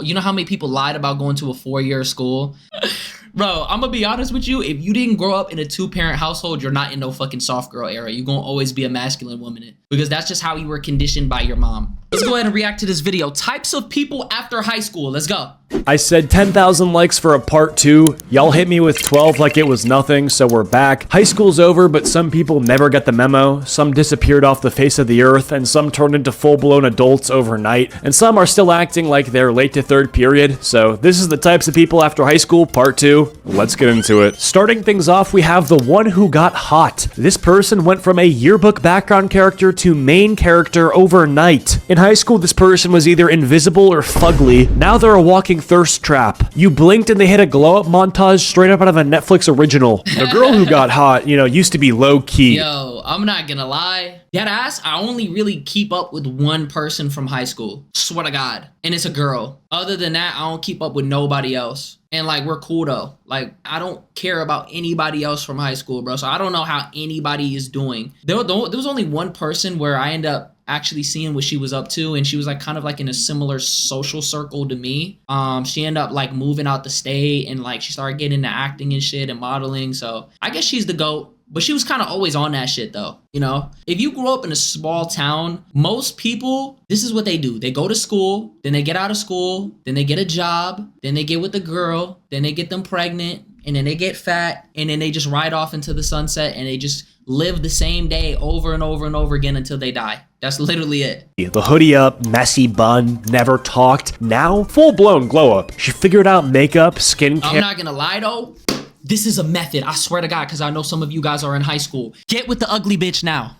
you know how many people lied about going to a 4-year school? Bro, I'm gonna be honest with you. If you didn't grow up in a 2-parent household, you're not in no fucking soft girl era. You're gonna always be a masculine woman because that's just how you were conditioned by your mom. Let's go ahead and react to this video. Types of people after high school. Let's go. I said 10,000 likes for a part 2. Y'all hit me with 12 like it was nothing, so we're back. High school's over, but some people never got the memo. Some disappeared off the face of the earth, and some turned into full-blown adults overnight. And some are still acting like they're late to 3rd period. So this is the types of people after high school, part 2. Let's get into it. Starting things off, we have the one who got hot. This person went from a yearbook background character to main character overnight. In high school, this person was either invisible or fugly. Now they're a walking thirst trap. You blinked and they hit a glow-up montage straight up out of a Netflix original. The girl who got hot, you know, used to be low-key. Yo, I'm not gonna lie. Deadass, I only really keep up with one person from high school. Swear to God. And it's a girl. Other than that, I don't keep up with nobody else. And like, we're cool though. Like, I don't care about anybody else from high school, bro. So I don't know how anybody is doing. There was only one person where I end up actually seeing what she was up to, and she was like kind of like in a similar social circle to me. She ended up like moving out the state, and like she started getting into acting and shit and modeling. So I guess she's the GOAT. But she was kind of always on that shit though, you know? If you grow up in a small town, most people, this is what they do. They go to school, then they get out of school, then they get a job, then they get with a girl, then they get them pregnant, and then they get fat, and then they just ride off into the sunset, and they just live the same day over and over and over again until they die. That's literally it. The hoodie up, messy bun, never talked. Now, full-blown glow up. She figured out makeup, skincare. I'm not gonna lie though. This is a method, I swear to God, because I know some of you guys are in high school. Get with the ugly bitch now.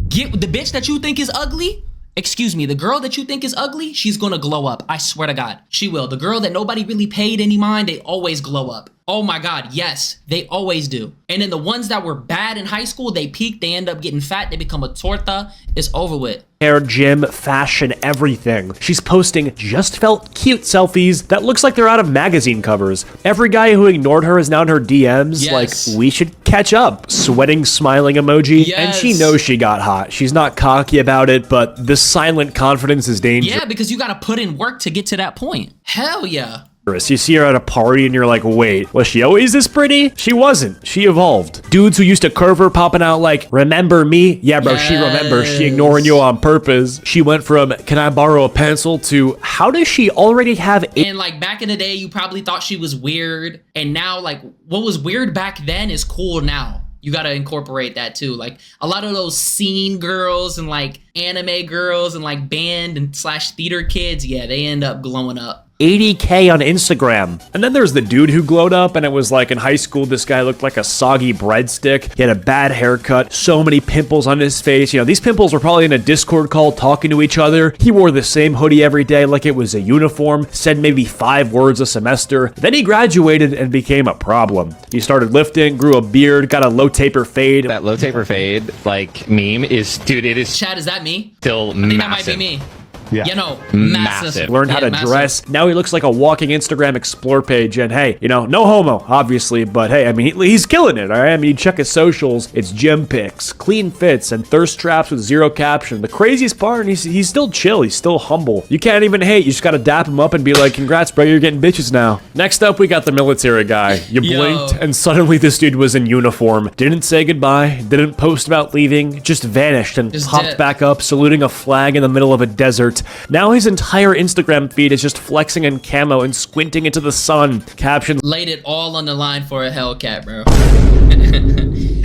Get with the bitch that you think is ugly. Excuse me, the girl that you think is ugly, she's gonna glow up. I swear to God, she will. The girl that nobody really paid any mind, they always glow up. Oh my God, yes, they always do. And then the ones that were bad in high school, they peak, they end up getting fat, they become a torta, it's over with. Hair, gym, fashion, everything. She's posting just felt cute selfies that looks like they're out of magazine covers. Every guy who ignored her is now in her DMs, Yes. like, we should catch up. Sweating, smiling emoji. Yes. And she knows she got hot. She's not cocky about it, but the silent confidence is dangerous. Yeah, because you gotta put in work to get to that point. Hell yeah. You see her at a party and you're like, wait, was she always this pretty? She wasn't. She evolved. Dudes who used to curve her popping out like, remember me? Yeah, bro, Yes. she remembers. She ignoring you on purpose. She went from, can I borrow a pencil to, how does she already have a... And like back in the day, you probably thought she was weird. And now like what was weird back then is cool now. You gotta incorporate that too. Like a lot of those scene girls and like anime girls and like band and / theater kids, yeah, they end up glowing up. 80K on Instagram. And then there's the dude who glowed up, and it was like in high school, this guy looked like a soggy breadstick. He had a bad haircut, so many pimples on his face. You know, these pimples were probably in a Discord call talking to each other. He wore the same hoodie every day like it was a uniform, said maybe 5 words a semester. Then he graduated and became a problem. He started lifting, grew a beard, got a low taper fade. That low taper fade, like, meme is, dude, it is Chad, is that me? still I think massive. that might be me. Yeah. You know, Massive. Learned how to massive. dress. Now he looks like a walking Instagram explore page. And hey, you know, no homo, obviously, but hey, I mean, he's killing it, all right? I mean, you check his socials, it's gym pics, clean fits, and thirst traps with 0 caption. The craziest part, he's still chill, he's still humble. You can't even hate, you just gotta dap him up and be like, congrats, bro, you're getting bitches now. Next up, we got the military guy. You blinked, and suddenly this dude was in uniform. Didn't say goodbye, didn't post about leaving, just vanished and popped back up, saluting a flag in the middle of a desert. Now his entire Instagram feed is just flexing in camo and squinting into the sun. Captions: laid it all on the line for a Hellcat, bro.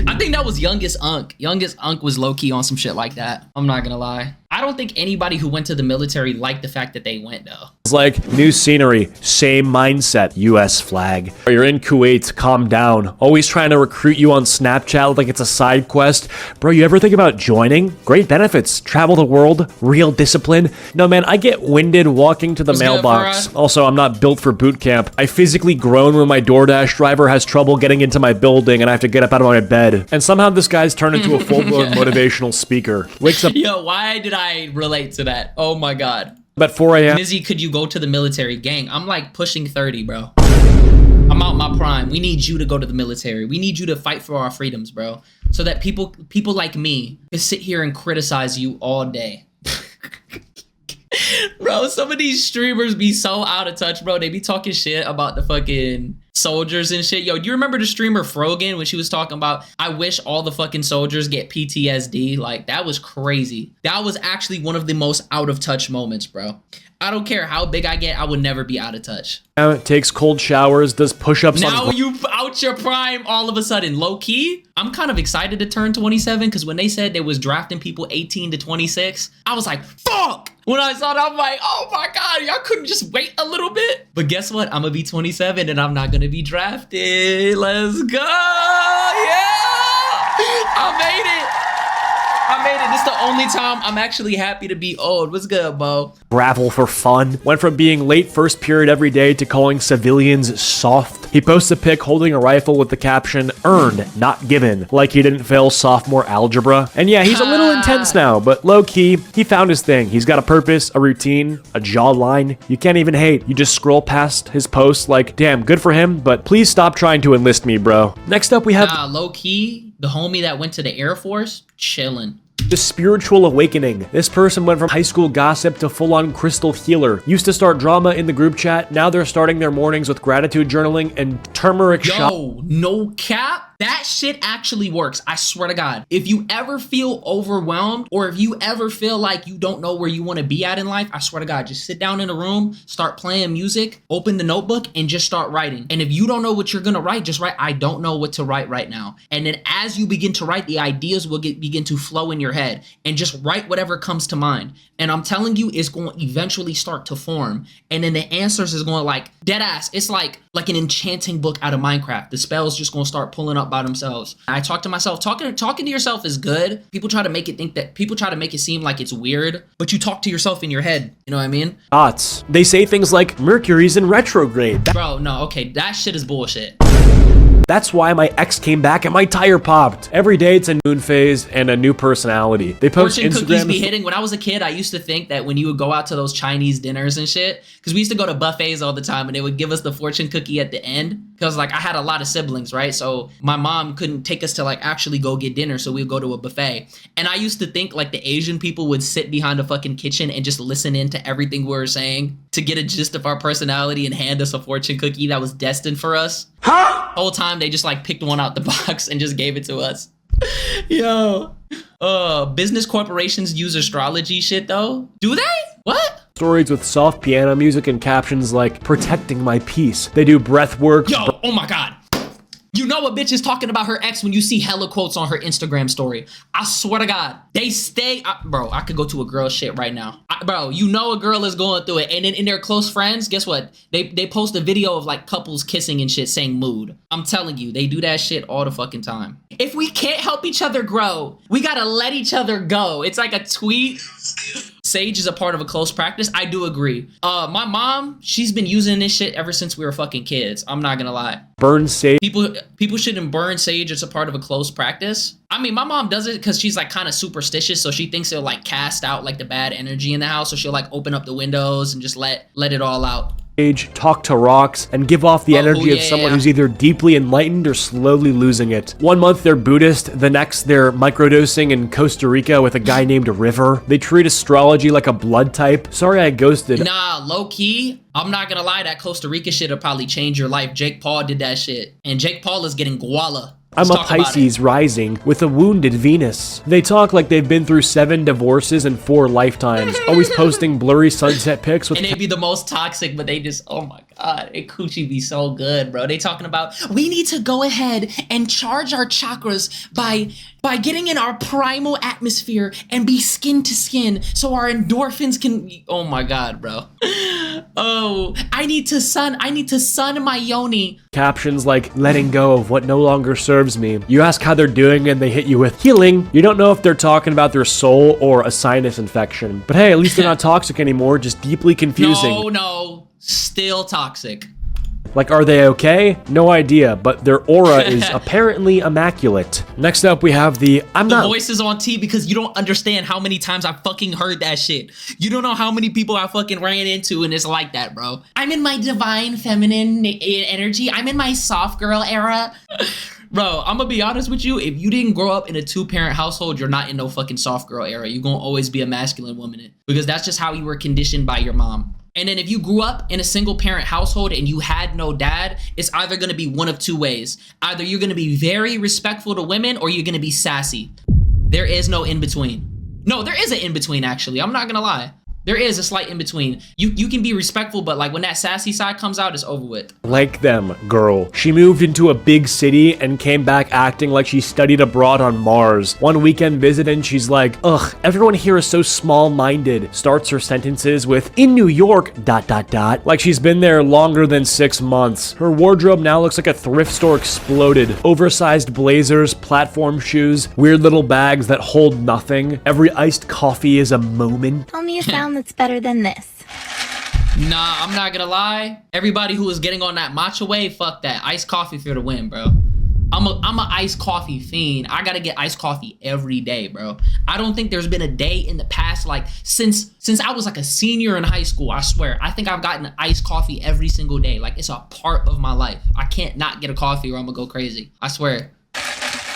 I think that was Youngest Unk. Youngest Unk was low-key on some shit like that. I'm not gonna lie. I don't think anybody who went to the military liked the fact that they went, though. It's like, new scenery, same mindset, US flag. You're in Kuwait, calm down. Always trying to recruit you on Snapchat like it's a side quest. Bro, you ever think about joining? Great benefits, travel the world, real discipline. No man, I get winded walking to the mailbox. Also, I'm not built for boot camp. I physically groan when my DoorDash driver has trouble getting into my building and I have to get up out of my bed. And somehow this guy's turned into a full-blown motivational speaker. Wakes up. Yo, why did I relate to that? Oh my God. At 4 a.m. Nizzy, could you go to the military? Gang, I'm like pushing 30, bro. I'm out my prime. We need you to go to the military. We need you to fight for our freedoms, bro. So that people like me can sit here and criticize you all day. Bro, some of these streamers be so out of touch, bro. They be talking shit about the fucking soldiers and shit. Yo, do you remember the streamer Frogan when she was talking about, I wish all the fucking soldiers get PTSD? Like, that was crazy. That was actually one of the most out of touch moments, bro. I don't care how big I get, I would never be out of touch. Now it takes cold showers, does push-ups on... Now you out your prime all of a sudden. Low key, I'm kind of excited to turn 27 because when they said they was drafting people 18 to 26, I was like, fuck! When I saw that, I'm like, oh my God, y'all couldn't just wait a little bit? But guess what? I'm gonna be 27 and I'm not gonna be drafted. Let's go! Yeah! I made it! This is the only time I'm actually happy to be old. What's good, Bo? Gravel for fun. Went from being late first period every day to calling civilians soft. He posts a pic holding a rifle with the caption, earned, not given, like he didn't fail sophomore algebra. And yeah, he's a little intense now, but low-key, he found his thing. He's got a purpose, a routine, a jawline. You can't even hate. You just scroll past his posts like, damn, good for him, but please stop trying to enlist me, bro. Next up, we have... low-key, the homie that went to the Air Force, chillin'. The spiritual awakening. This person went from high school gossip to full-on crystal healer. Used to start drama in the group chat. Now they're starting their mornings with gratitude journaling and turmeric shot. Yo, no cap. That shit actually works. I swear to God. If you ever feel overwhelmed or if you ever feel like you don't know where you want to be at in life, I swear to God, just sit down in a room, start playing music, open the notebook and just start writing. And if you don't know what you're going to write, just write, I don't know what to write right now. And then as you begin to write, the ideas will begin to flow in your head and just write whatever comes to mind. And I'm telling you, it's going to eventually start to form. And then the answers is going like dead ass. It's like an enchanting book out of Minecraft. The spells just going to start pulling up by themselves. I talk to myself. Talking to yourself is good. People try to make it seem like it's weird, but you talk to yourself in your head. You know what I mean? Dots. They say things like Mercury's in retrograde. Bro, no, okay, that shit is bullshit. That's why my ex came back and my tire popped. Every day it's a moon phase and a new personality. They post Fortune cookies Instagram. be hitting. When I was a kid, I used to think that when you would go out to those Chinese dinners and shit, because we used to go to buffets all the time and they would give us the fortune cookie at the end. Because like I had a lot of siblings, right? So my mom couldn't take us to like actually go get dinner. So we'd go to a buffet. And I used to think like the Asian people would sit behind a fucking kitchen and just listen in to everything we were saying to get a gist of our personality and hand us a fortune cookie that was destined for us. Huh? The whole time they just like picked one out the box and just gave it to us. Yo. Business corporations use astrology shit though. Do they? What? Stories with soft piano music and captions like protecting my peace. They do breath work. Yo, oh my God. You know a bitch is talking about her ex when you see hella quotes on her Instagram story. I swear to God, they stay, bro, I could go to a girl shit right now. Bro, you know a girl is going through it. And then in their close friends, guess what? They post a video of like couples kissing and shit saying mood. I'm telling you, they do that shit all the fucking time. If we can't help each other grow, we gotta let each other go. It's like a tweet. Sage is a part of a close practice. I do agree. My mom, she's been using this shit ever since we were fucking kids. I'm not gonna lie. Burn sage. People shouldn't burn sage. It's a part of a close practice. I mean, my mom does it because she's like kind of superstitious, so she thinks it'll like cast out like the bad energy in the house. So she'll like open up the windows and just let it all out. Talk to rocks, and give off the energy of someone who's either deeply enlightened or slowly losing it. 1 month they're Buddhist, the next they're microdosing in Costa Rica with a guy named River. They treat astrology like a blood type. Sorry I ghosted. Nah, low key, I'm not gonna lie, that Costa Rica shit will probably change your life. Jake Paul did that shit, and Jake Paul is getting guala. I'm a Pisces rising with a wounded Venus. They talk like they've been through 7 divorces and 4 lifetimes, always posting blurry sunset pics with. And they'd be the most toxic, but they just, oh my God, it coochie be so good, bro. They talking about, we need to go ahead and charge our chakras by getting in our primal atmosphere and be skin to skin so our endorphins can, oh my God, bro. Oh, I need to sun my yoni. Captions like letting go of what no longer serves me. You ask how they're doing and they hit you with healing. You don't know if they're talking about their soul or a sinus infection. But hey, at least they're not toxic anymore, just deeply confusing. No, still toxic. Like, are they okay? No idea, but their aura is apparently immaculate. Next up, we have the voices on T, because you don't understand how many times I fucking heard that shit. You don't know how many people I fucking ran into and it's like that, bro. I'm in my divine feminine energy. I'm in my soft girl era. Bro, I'm gonna be honest with you. If you didn't grow up in a 2-parent household, you're not in no fucking soft girl era. You're gonna always be a masculine woman because that's just how you were conditioned by your mom. And then if you grew up in a single parent household and you had no dad, it's either gonna be one of two ways. Either you're gonna be very respectful to women or you're gonna be sassy. There is no in between. No, there is an in between actually. I'm not gonna lie. There is a slight in between. You can be respectful, but like when that sassy side comes out, it's over with. Like them, girl. She moved into a big city and came back acting like she studied abroad on Mars. One weekend visit and she's like, ugh, everyone here is so small-minded. Starts her sentences with, in New York, ... Like she's been there longer than 6 months. Her wardrobe now looks like a thrift store exploded. Oversized blazers, platform shoes, weird little bags that hold nothing. Every iced coffee is a moment. Tell me a sound that's better than this. Nah, I'm not gonna lie. Everybody who was getting on that matcha wave, fuck that. Iced coffee for the win, bro. I'm a iced coffee fiend. I gotta get iced coffee every day, bro. I don't think there's been a day in the past, like, since I was like a senior in high school, I swear. I think I've gotten iced coffee every single day. Like, it's a part of my life. I can't not get a coffee or I'm gonna go crazy. I swear.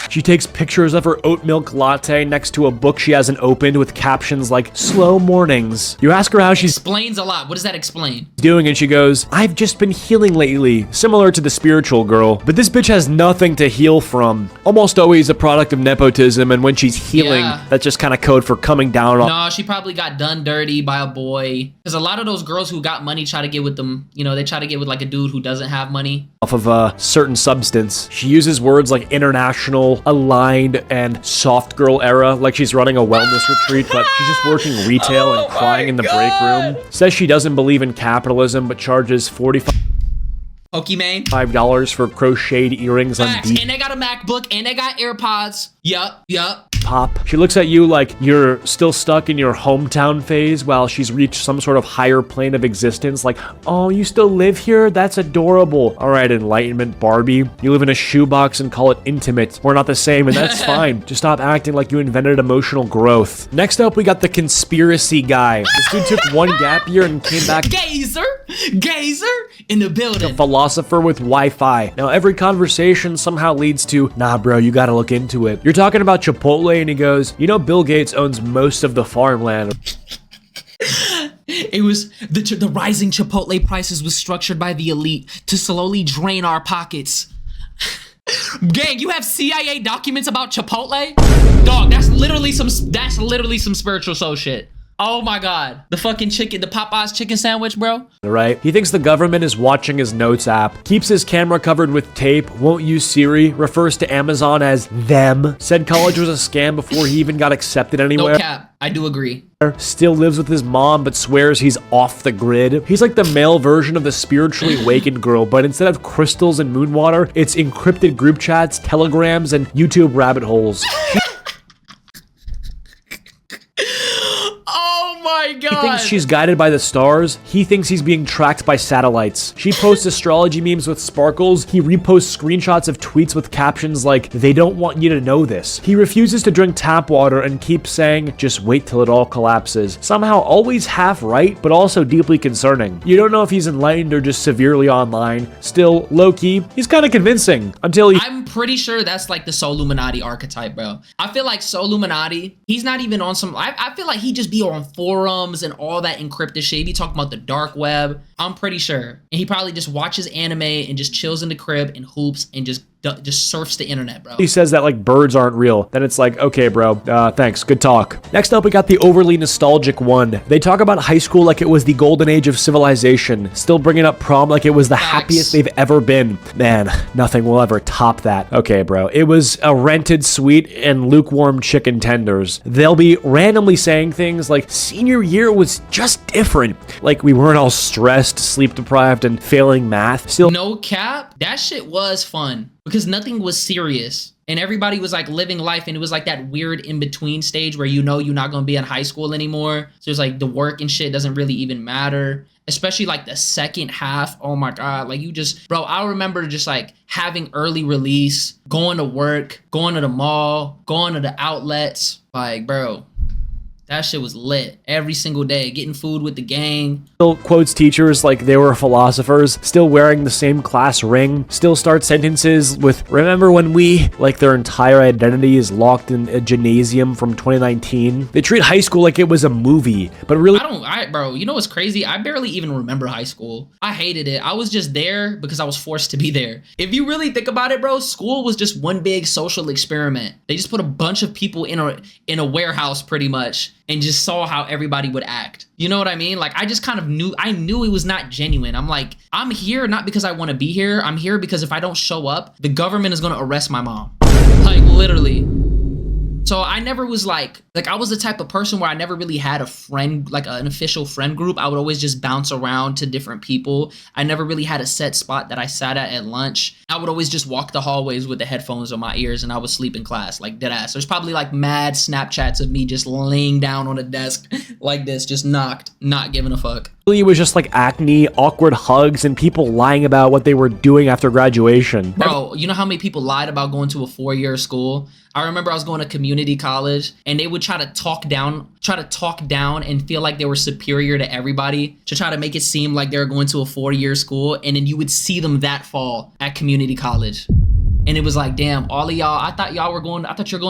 She takes pictures of her oat milk latte next to a book she hasn't opened with captions like, slow mornings. You ask her how she's Explains a lot. What does that explain? doing and she goes, I've just been healing lately, similar to the spiritual girl. But this bitch has nothing to heal from. Almost always a product of nepotism, and when she's healing, Yeah. that's just kind of code for coming down on No, she probably got done dirty by a boy. Because a lot of those girls who got money try to get with them, you know, they try to get with like a dude who doesn't have money. off of a certain substance. She uses words like international, aligned, and soft girl era, like she's running a wellness retreat, but she's just working retail and crying in the break room. Says she doesn't believe in capitalism, but charges $45 Pokimane. for crocheted earrings on Facts. And they got a MacBook and they got AirPods. Yup. Depop. She looks at you like you're still stuck in your hometown phase while she's reached some sort of higher plane of existence. Like, oh, you still live here? That's adorable. All right, Enlightenment Barbie. You live in a shoebox and call it intimate. We're not the same, and that's fine. Just stop acting like you invented emotional growth. Next up, we got the conspiracy guy. This dude took one gap year and came back Gazer in the building. philosopher with Wi-Fi. Now, every conversation somehow leads to, nah, bro, you gotta look into it. You're talking about Chipotle, and he goes, you know, Bill Gates owns most of the farmland. It was the rising Chipotle prices was structured by the elite to slowly drain our pockets. Gang, you have CIA documents about Chipotle? Dog, that's literally some spiritual soul shit. Oh my god. The fucking chicken, the Popeye's chicken sandwich, bro. Right? He thinks the government is watching his notes app, keeps his camera covered with tape, won't use Siri, refers to Amazon as them, said college was a scam before he even got accepted anywhere. No cap. I do agree. Still lives with his mom, but swears he's off the grid. He's like the male version of the spiritually awakened girl, but instead of crystals and moon water, it's encrypted group chats, telegrams, and YouTube rabbit holes. Oh my god. She thinks she's guided by the stars. He thinks he's being tracked by satellites. She posts astrology memes with sparkles. He reposts screenshots of tweets with captions like, they don't want you to know this. He refuses to drink tap water and keeps saying, just wait till it all collapses. Somehow always half right, but also deeply concerning. You don't know if he's enlightened or just severely online. Still, low-key, he's kind of convincing. Until he... I'm pretty sure that's like the Soul Illuminati archetype, bro. I feel like Soul Illuminati, he's not even on some... I feel like he just be on forums and all that encrypted shit. He be talking about the dark web. I'm pretty sure. And he probably just watches anime and just chills in the crib and hoops and just surfs the internet, bro. He says that like birds aren't real. Then it's like, okay, bro, thanks, good talk. Next up, we got the overly nostalgic one. They talk about high school like it was the golden age of civilization, still bringing up prom like it was the happiest they've ever been. Man, nothing will ever top that. Okay, bro, it was a rented suite and lukewarm chicken tenders. They'll be randomly saying things like, senior year was just different. Like we weren't all stressed, sleep deprived, and failing math. Still, no cap, that shit was fun. Because nothing was serious and everybody was like living life, and it was like that weird in-between stage where you know you're not going to be in high school anymore. So it's like the work and shit doesn't really even matter, especially like the second half. Oh my god, like you just, bro, I remember just like having early release, going to work, going to the mall, going to the outlets. Like, bro, That shit was lit every single day. Getting food with the gang. Still quotes teachers like they were philosophers, still wearing the same class ring, still start sentences with, remember when we, like their entire identity is locked in a gymnasium from 2019. They treat high school like it was a movie, but really, Bro, you know what's crazy? I barely even remember high school. I hated it. I was just there because I was forced to be there. If you really think about it, bro, school was just one big social experiment. They just put a bunch of people in a warehouse pretty much and just saw how everybody would act. You know what I mean? Like, I just kind of knew it was not genuine. I'm like, I'm here not because I want to be here. I'm here because if I don't show up, the government is going to arrest my mom. Like, literally. So I never was like I was the type of person where I never really had a friend, like an official friend group. I would always just bounce around to different people. I never really had a set spot that I sat at lunch. I would always just walk the hallways with the headphones on my ears and I would sleep in class, like dead ass. There's probably like mad Snapchats of me just laying down on a desk like this, just knocked, not giving a fuck. it was just like acne, awkward hugs, and people lying about what they were doing after graduation. Bro, you know how many people lied about going to a 4-year school? I remember I was going to community college and they would try to talk down and feel like they were superior to everybody to try to make it seem like they were going to a 4-year school, and then you would see them that fall at community college. And it was like, damn, all of y'all, I thought you were going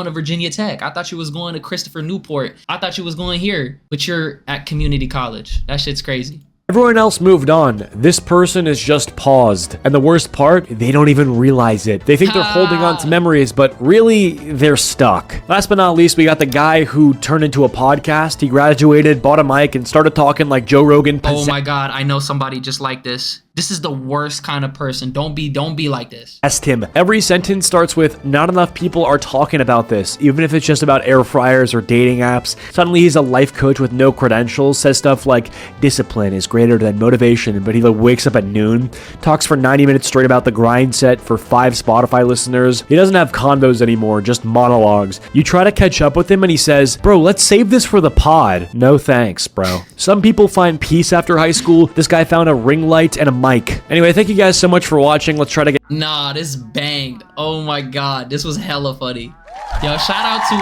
to Virginia Tech. I thought you was going to Christopher Newport. I thought you was going here, but you're at community college. That shit's crazy. Everyone else moved on. This person is just paused. And the worst part, they don't even realize it. They think they're holding on to memories, but really, they're stuck. Last but not least, we got the guy who turned into a podcast. He graduated, bought a mic, and started talking like Joe Rogan. Oh my God, I know somebody just like this. This is the worst kind of person. Don't be like this. Asked him. Every sentence starts with, not enough people are talking about this, even if it's just about air fryers or dating apps. Suddenly he's a life coach with no credentials, says stuff like, discipline is greater than motivation, but he wakes up at noon, talks for 90 minutes straight about the grind set for 5 Spotify listeners. He doesn't have convos anymore, just monologues. You try to catch up with him and he says, bro, let's save this for the pod. No thanks, bro. Some people find peace after high school. This guy found a ring light and a mic. Anyway, thank you guys so much for watching. Let's try to get... Nah, this banged. Oh my God, this was hella funny. Yo, shout out to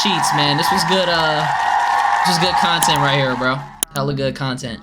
Cheats, man. This was good content right here, bro. Hella good content.